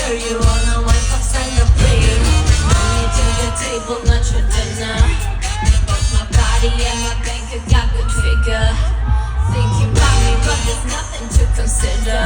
sure you wanna wipe off and a player. Money to the table, not your dinner. Both my body and my bank account good figure. Thinking about me, but there's nothing to consider.